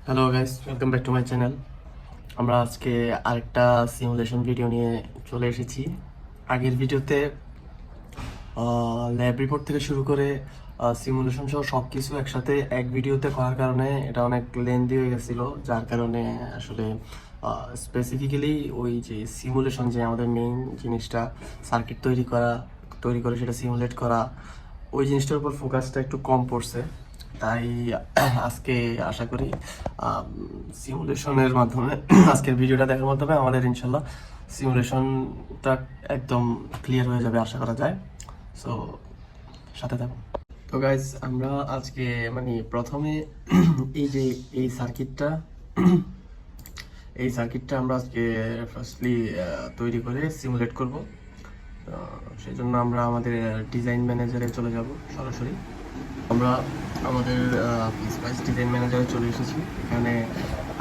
Hello guys, welcome back to my channel. আমরা আজকে আরেকটা সিমুলেশন ভিডিও নিয়ে চলে এসেছি। আগের ভিডিওতে ল্যাব রিপোর্ট থেকে শুরু করে সিমুলেশন সহ সব কিছু একসাথে এক ভিডিওতে করার কারণে এটা অনেক লেন্দি হয়ে গেছিলো, যার কারণে আসলে স্পেসিফিক্যালি ওই যে সিমুলেশন, যে আমাদের মেইন জিনিসটা সার্কিট তৈরি করে সেটা সিমুলেট করা, ওই জিনিসটার উপর ফোকাসটা একটু কম পড়ছে। তাই আজকে আশা করি সিমুলেশনের মাধ্যমে আজকের ভিডিওটা দেখার মাধ্যমে আমাদের ইনশাল্লাহ সিমুলেশনটা একদম ক্লিয়ার হয়ে যাবে আশা করা যায়। সো সাথে থাকুন। তো গাইজ, আমরা আজকে প্রথমে এই যে এই সার্কিটটা আমরা আজকে ফার্স্টলি তৈরি করে সিমুলেট করব। সেই জন্য আমরা আমাদের ডিজাইন ম্যানেজারে চলে যাব সরাসরি। আমরা আমাদের স্পাইস ডিজাইন ম্যানেজারে চলে এসেছি। এখানে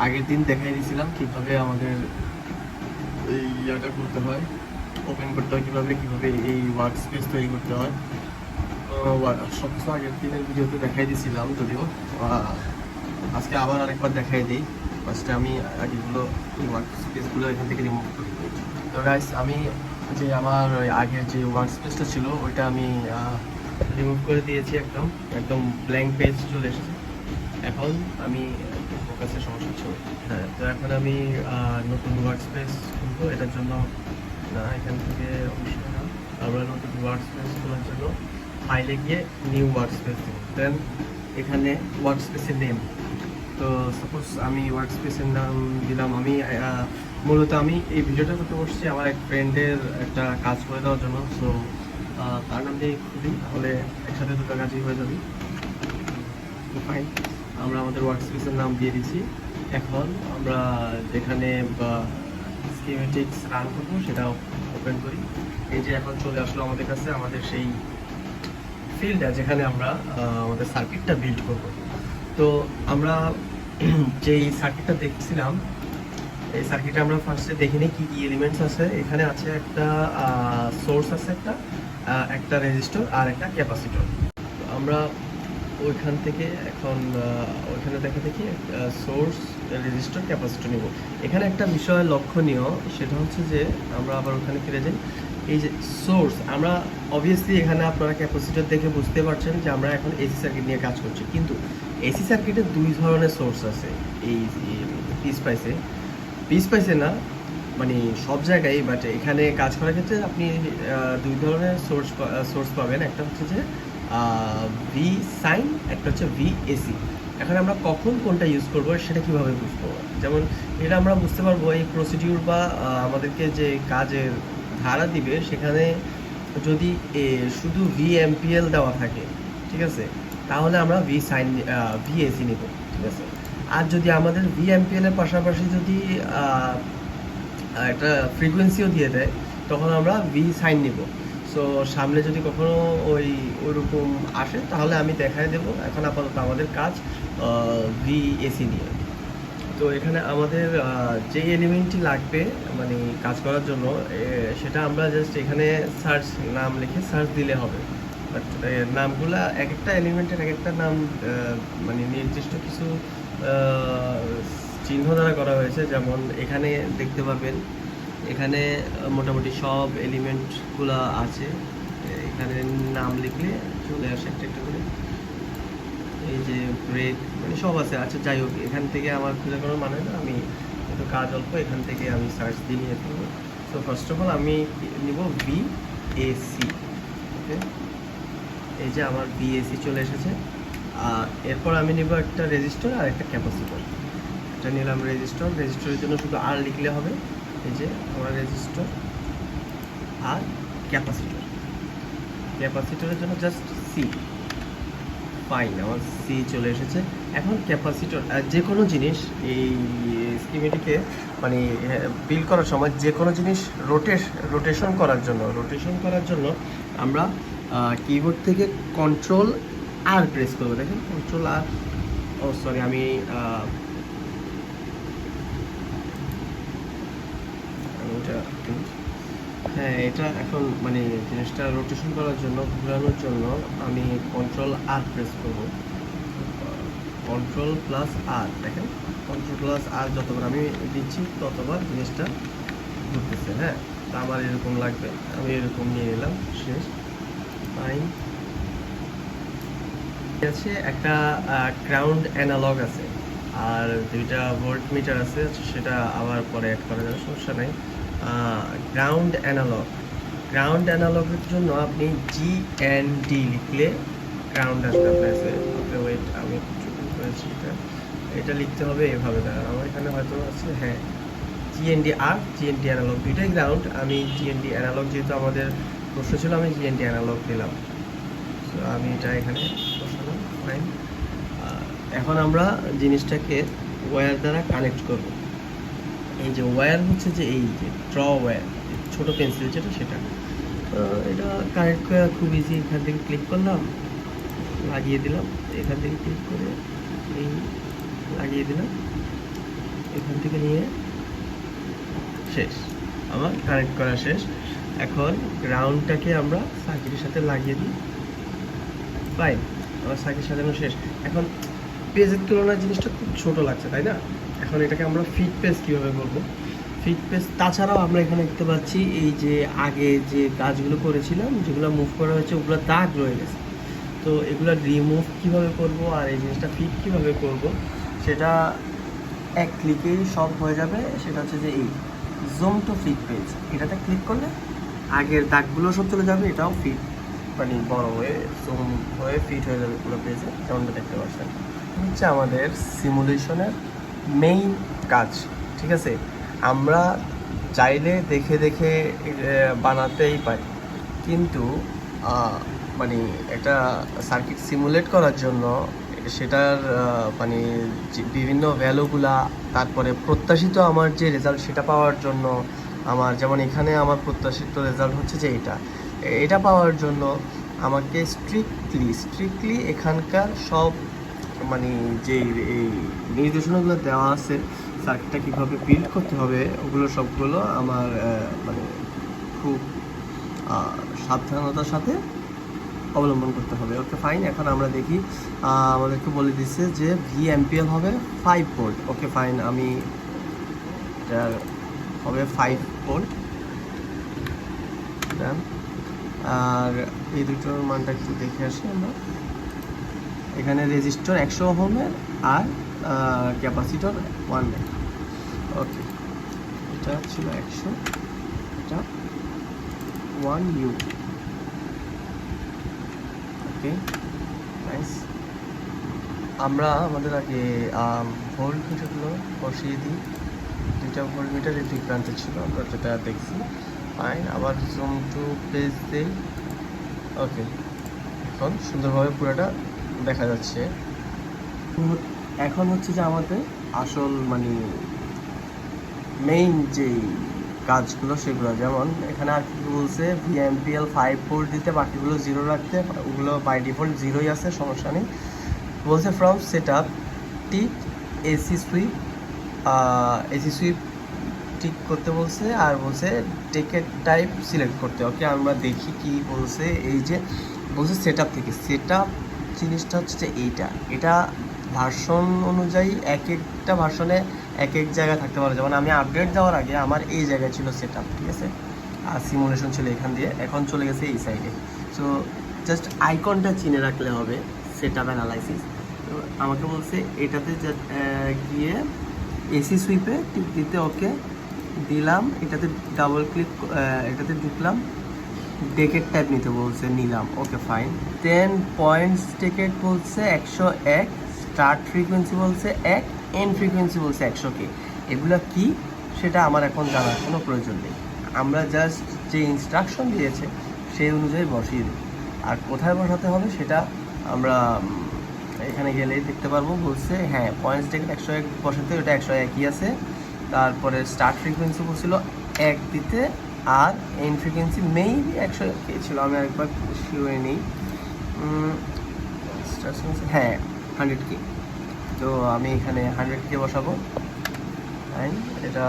আগের দিন দেখাই দিয়েছিলাম কীভাবে আমাদের এই ইয়াটা করতে হয়, ওপেন করতে হয়, কীভাবে এই ওয়ার্ক স্পেস তৈরি করতে হয়। সব কিছু আগের দিনের ভিডিওতে দেখাই দিয়েছিলাম, যদিও আজকে আবার আরেকবার দেখাই দিই। ফার্স্টে আমি আগেগুলো এই ওয়ার্ক স্পেসগুলো এখান থেকে রিমুভ করি। তো গাইস, আমি যে আমার আগের যে ওয়ার্ক স্পেসটা ছিল ওইটা আমি রিমুভ করে দিয়েছি। একদম ব্ল্যাঙ্ক পেজ চলে এসেছে। এখন আমি ফোকাসের সমস্যা ছিল। হ্যাঁ, তো এখন আমি নতুন ওয়ার্ক স্পেস খুলবো। এটার জন্য এখান থেকে অবশ্যই আমরা নতুন ওয়ার্ক স্পেস খোলার জন্য ফাইলে গিয়ে নিউ ওয়ার্ক স্পেস দেবো। দেন এখানে ওয়ার্ক স্পেসের নেম, তো সাপোজ আমি ওয়ার্ক স্পেসের নাম দিলাম। মূলত আমি এই ভিডিওটা করতে বসছি আমার এক ফ্রেন্ডের একটা কাজ করে দেওয়ার জন্য। সো তার নাম দিয়ে খুবই, তাহলে একসাথে দুটো কাজই হয়ে যাবে। ফাইন, আমরা আমাদের ওয়ার্ক স্পেসের নাম দিয়ে দিচ্ছি। এখন আমরা যেখানে স্কিমেটিক্স রান করবো সেটা ওপেন করি। এই যে এখন চলে আসলো আমাদের কাছে আমাদের সেই ফিল্ডটা যেখানে আমরা আমাদের সার্কিটটা বিল্ড করব। তো আমরা যেই সার্কিটটা দেখছিলাম, এই সার্কিটে আমরা ফার্স্টে দেখে নিই কী কী এলিমেন্টস আছে। এখানে আছে একটা সোর্স আছে, একটা রেজিস্টর আর একটা ক্যাপাসিটর। আমরা ওইখান থেকে এখন ওইখানে দেখি সোর্স, রেজিস্টর, ক্যাপাসিটর নিব। এখানে একটা বিষয় লক্ষণীয়, সেটা হচ্ছে যে আমরা আবার ওখানে ফিরে যাই। এই যে সোর্স, আমরা অবভিয়াসলি এখানে আপনারা ক্যাপাসিটর দেখে বুঝতে পারছেন যে আমরা এখন এসি সার্কিট নিয়ে কাজ করছি। কিন্তু এসি সার্কিটে দুই ধরনের সোর্স আছে এই পিস পাইসে না, সব জায়গায়, বাট এখানে কাজ করার ক্ষেত্রে আপনি দুই ধরনের সোর্স পাবেন। একটা হচ্ছে যে ভি সাইন, একটা হচ্ছে ভি এসি। এখন আমরা কখন কোনটা ইউজ করবো সেটা কিভাবে বুঝবো? যেমন এটা আমরা বুঝতে পারবো এই প্রসিডিউর বা আমাদেরকে যে কাজের ধারা দিবে সেখানে যদি শুধু ভি এমপিএল দেওয়া থাকে, ঠিক আছে, তাহলে আমরা ভি এসি নিব, ঠিক আছে। আর যদি আমাদের ভি এমপিএল এর পাশাপাশি যদি একটা ফ্রিকোয়েন্সিও দিয়ে দেয়, তখন আমরা ভি সাইন নিব। সো সামনে যদি কখনো ওইরকম আসে তাহলে আমি দেখাই দেবো। এখন আপাতত আমাদের কাজ ভি এসি নিয়ে। তো এখানে আমাদের যে এলিমেন্টটি লাগবে কাজ করার জন্য, সেটা আমরা জাস্ট এখানে নাম লিখে সার্চ দিলে হবে। বাট নামগুলা এক একটা এলিমেন্টের এক একটা নাম নির্দিষ্ট কিছু চিহ্ন দ্বারা করা হয়েছে। যেমন এখানে দেখতে পাবেন, এখানে মোটামুটি সব এলিমেন্টগুলো আছে। এখানে নাম লিখলে চলে আসে একটা একটা করে। এই যে ব্রেক সব আছে। আচ্ছা, যাই হোক, এখান থেকে আমার খুঁজে কোনো মানে না, আমি একটু কাজ অল্প, এখান থেকে আমি সার্চ দিয়ে নিয়ে ফেলবো। সো ফার্স্ট অফ অল আমি নিব বিএসি। ওকে, এই যে আমার বিএসি চলে এসেছে। আর এরপর আমি নিব একটা রেজিস্টার আর একটা ক্যাপাসিটর। এটা নিলাম রেজিস্টরের জন্য শুধু আর লিখলে হবে। এই যে আমার রেজিস্টার আর ক্যাপাসিটরের জন্য জাস্ট সি। ফাইন, আমার সি চলে এসেছে। এখন ক্যাপাসিটর, যে কোনো জিনিস এই স্কিমেটিকে বিল্ড করার সময় যে কোনো জিনিস রোটেশন করার জন্য আমরা কিবোর্ড থেকে কন্ট্রোল আর প্রেস করবো। দেখেন, কন্ট্রোল আর, আমি হ্যাঁ, এটা এখন জিনিসটা রোটেশন করার জন্য, ঘোরানোর জন্য আমি কন্ট্রোল আর প্রেস করব। কন্ট্রোল প্লাস আর, দেখেন প্লাস আর যতবার আমি দিচ্ছি ততবার জিনিসটা ঘুরতেছে। হ্যাঁ, তা আমার এরকম লাগবে, আমি এরকম নিয়ে নিলাম, শেষ। ফাইন। আছে একটা গ্রাউন্ড অ্যানালগ আছে আর 2টা ভোল্ট মিটার আছে, সেটা আবার পরে অ্যাড করা যাবে, সমস্যা নাই। গ্রাউন্ড অ্যানালগের জন্য আপনি GND লিখলে গ্রাউন্ড আসবে আপনার কাছে। ওকে ওয়েট, আমি চুপ করেছি, এটা লিখতে হবে এভাবে। দাঁড়ান, আমার এখানে হয়তো আছে, হ্যাঁ, GND আর GND অ্যানালগ দুইটাই গ্রাউন্ড। আমি GND অ্যানালগ, যেহেতু আমাদের প্রশ্ন ছিল, আমি GND অ্যানালগ দিলাম। তো আমি এটা এখানে বসালাম। ফাইন। এখন আমরা জিনিসটাকে ওয়্যার দ্বারা কানেক্ট করব। এই যে ওয়্যার হচ্ছে যে এই যে ড্র ওয়্যার, ছোট পেন্সিল যেটা, সেটা এটা কানেক্ট করা খুব ইজি। এখান থেকে ক্লিক করলাম, লাগিয়ে দিলাম, এখান থেকে ক্লিক করে এই লাগিয়ে দিলাম, এখান থেকে নিয়ে শেষ, আমার কানেক্ট করা শেষ। এখন গ্রাউন্ডটাকে আমরা সার্কিটের সাথে লাগিয়ে দিই। ফাইন, আমার সার্কিট সাজানো শেষ। এখন পেজের তুলনায় জিনিসটা খুব ছোট লাগছে, তাই না? এখন এটাকে আমরা ফিট পেজ কীভাবে করবো? ফিট পেজ, তাছাড়াও আমরা এখানে দেখতে পাচ্ছি এই যে আগে যে কাজগুলো করেছিলাম, যেগুলো মুভ করা হয়েছে, ওগুলো দাগ রয়ে গেছে। তো এগুলো রিমুভ কীভাবে করব আর এই জিনিসটা ফিট কীভাবে করব, সেটা এক ক্লিকেই সব হয়ে যাবে। সেটা হচ্ছে যে এই জুম টু ফিট পেজ, এটাতে ক্লিক করলে আগের দাগগুলো সব চলে যাবে, এটাও ফিট মানে বড় হয়ে জুম হয়ে ফিট হয়ে যাবে পুরো পেজে, যেমনটা দেখতে পাচ্ছেন। হচ্ছে আমাদের সিমুলেশনের মেইন কাজ, ঠিক আছে? আমরা চাইলে দেখে দেখে বানাতেই পারি, কিন্তু মানে একটা সার্কিট সিমুলেট করার জন্য সেটার মানে বিভিন্ন ভ্যালুগুলা, তারপরে প্রত্যাশিত আমার যে রেজাল্ট সেটা পাওয়ার জন্য, আমার যেমন এখানে আমার প্রত্যাশিত রেজাল্ট হচ্ছে যে এটা পাওয়ার জন্য আমাকে স্ট্রিক্টলি এখানকার সব মানে যে এই নির্দেশনাগুলো দেওয়া আছে, সার্কিটটা কীভাবে বিল্ড করতে হবে, ওগুলো সবগুলো আমার মানে খুব সাবধানতার সাথে অবলম্বন করতে হবে। Okay fine. এখন আমরা দেখি, আমাদেরকে বলে দিচ্ছে যে VMPL হবে 5 ভোল্ট। ওকে ফাইন, আমি এটা হবে 5 ভোল্ট। আর এই দুটোর মানটা একটু দেখে আসি আমরা। এখানে রেজিস্টর 100 ওহমের আর ক্যাপাসিটর 1 মেগা। ওকে, এটা ছিল 100, এটা 1 ইউ। Okay, nice. আমরা আমাদের আগে ভোল্ট মিটারগুলো বসিয়ে দিই। 2টা ভোল্ট মিটার এই 2 প্রান্তে ছিল, আমরা যেটা দেখছি। ফাইন, আবার জুম টু পেজ দিই। ওকে, এখন সুন্দরভাবে পুরোটা দেখা যাচ্ছে। এখন হচ্ছে যে আমাদের আসল মানে মেইন যেই কাজগুলো সেগুলো, যেমন এখানে আর কি বলছে, VMPL 5 ভোল্ট দিতে, বাকিগুলো 0 রাখতে। ওগুলো বাই ডিফল্ট 0ই আছে, সমস্যা নেই। বলছে from set up tick AC sweep tick করতে বলছে, আর বলছে টিকেট টাইপ সিলেক্ট করতে। ওকে, আমরা দেখি কি বলছে। এই যে বলছে সেট আপ থেকে, সেট আপ জিনিসটা হচ্ছে যে এটা ভার্সন অনুযায়ী এক একটা ভার্সনে এক এক জায়গায় থাকতে পারে। যেমন আমি আপডেট দেওয়ার আগে আমার এই জায়গায় ছিল সেট আপ, ঠিক আছে, আর সিমুলেশন ছিল এখান দিয়ে, এখন চলে গেছে এই সাইডে। সো জাস্ট আইকনটা চিনে রাখলে হবে, সেট আপ অ্যানালাইসিস। তো আমাকে বলছে এটাতে গিয়ে এসি সুইপে টিক দিতে। ওকে দিলাম, এটাতে ডাবল ক্লিক, এটাতে ঢুকলাম, ডেকেট টাইপ নিতে বলছে, নিলাম। Okay fine. দেন পয়েন্টস ডেকেট বলছে 101, স্টার্ট ফ্রিকোয়েন্সি বলছে 1, এন্ড ফ্রিকোয়েন্সি বলছে 100K। এগুলো কি সেটা আমার এখন জানার কোনো প্রয়োজন নেই, আমরা জাস্ট যে ইনস্ট্রাকশন দিয়েছে সেই অনুযায়ী বসিয়ে দিই। আর কোথায় বসাতে হবে সেটা আমরা এখানে গেলেই দেখতে পারবো। বলছে হ্যাঁ, পয়েন্টস ডেকেট 101 বসাতে, ওটা 101ই আছে। তারপরে স্টার্ট ফ্রিকোয়েন্সি বলছিল 1 দিতে, আর এন্ড ফ্রিকোয়েন্সি মেইবি 100K ছিল, আমি একবার শিওর নেই। হ্যাঁ 100K, তো আমি এখানে 100K বসাবো। এটা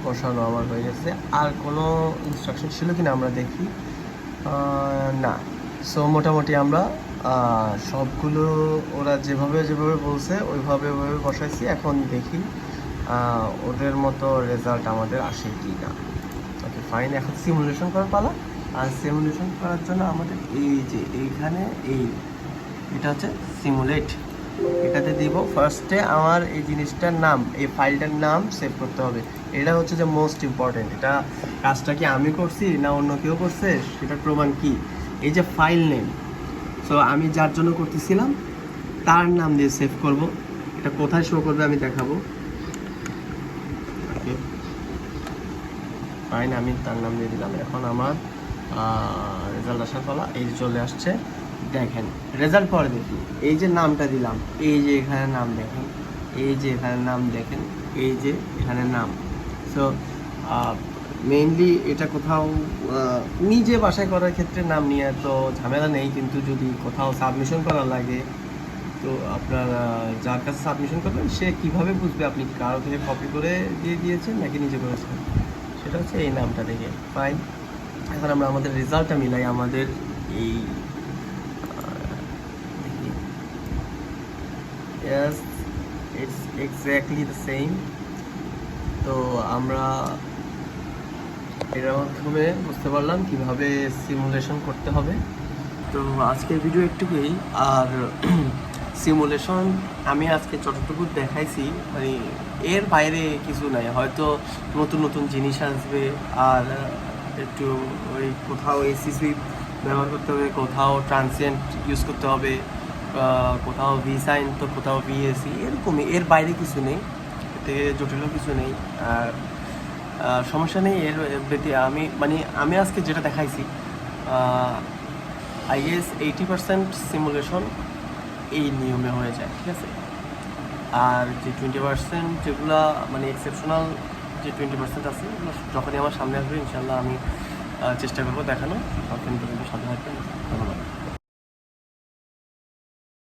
বসানো আমার হয়ে গেছে। আর কোনো ইনস্ট্রাকশন ছিল কিনা আমরা দেখি, না। সো মোটামুটি আমরা সবগুলো ওরা যেভাবে যেভাবে বলছে ওইভাবে ওইভাবে বসাইছি। এখন দেখি ওদের মতো রেজাল্ট আমাদের আসে কি না। ওকে ফাইন, এখন সিমুলেশন করার পালা। আর সিমুলেশন করার জন্য আমাদের এই যে এইখানে এটা হচ্ছে সিমুলেট, এটাতে দিব। ফার্স্টে আমার এই জিনিসটার নাম, এই ফাইলটার নাম সেভ করতে হবে। এটা হচ্ছে যে মোস্ট ইম্পর্টেন্ট। এটা কাজটা কি আমি করছি না অন্য কেউ করছে সেটার প্রমাণ কি? এই যে ফাইল নেম, সো আমি যার জন্য করতেছিলাম তার নাম দিয়ে সেভ করব। এটা কোথায় শো করবে আমি দেখাবো। ওকে ফাইন, আমি তার নাম দিয়ে দিলাম। এখন আমার রেজাল্ট আসার পালা। এই যে চলে আসছে, দেখেন রেজাল্ট পরে দেখি। এই যে নামটা দিলাম, এই যে এখানে নাম দেখেন, এই যে এখানে নাম দেখেন, এই যে এখানে নাম। সো মেইনলি এটা কোথাও নিজে বাসায় করার ক্ষেত্রে নাম নিয়ে তো ঝামেলা নেই, কিন্তু যদি কোথাও সাবমিশন করা লাগে তো আপনার যার কাছে সাবমিশন করবেন সে কিভাবে বুঝবে আপনি কারো থেকে কপি করে দিয়ে দিয়েছেন নাকি নিজে করেছেন, সেটা হচ্ছে এই নামটা দেখে। ফাইন, এখন আমরা আমাদের রেজাল্টটা মিলাই। আমাদের এই yes it's exactly the same। তো আমরা এটার মাধ্যমে বুঝতে পারলাম কিভাবে সিমুলেশন করতে হবে। তো আজকের ভিডিও একটুকুই। আর সিমুলেশন আমি আজকে যতটুকু দেখাইছি, মানে এর বাইরে কিছু নাই। হয়তো নতুন নতুন জিনিস আসবে, আর একটু ওই কোথাও এসিসি ব্যবহার করতে হবে, কোথাও ট্রান্সিয়েন্ট ইউজ করতে হবে, কোথাও ভি সাইন তো কোথাও ভিএসি, এরকমই। এর বাইরে কিছু নেই, এতে জটিলও কিছু নেই। আর সমস্যা নেই এর ব্যতি। আমি আজকে যেটা দেখাইছি, আই গেস 80% সিমুলেশন এই নিয়মে হয়ে যায়, ঠিক আছে। আর যে 20% যেগুলো মানে এক্সেপশনাল, যে 20% আছে ওগুলো যখনই আমার সামনে আসবে ইনশাল্লাহ আমি চেষ্টা করবো দেখানো। তখন পর্যন্ত সাথে থাকবেন।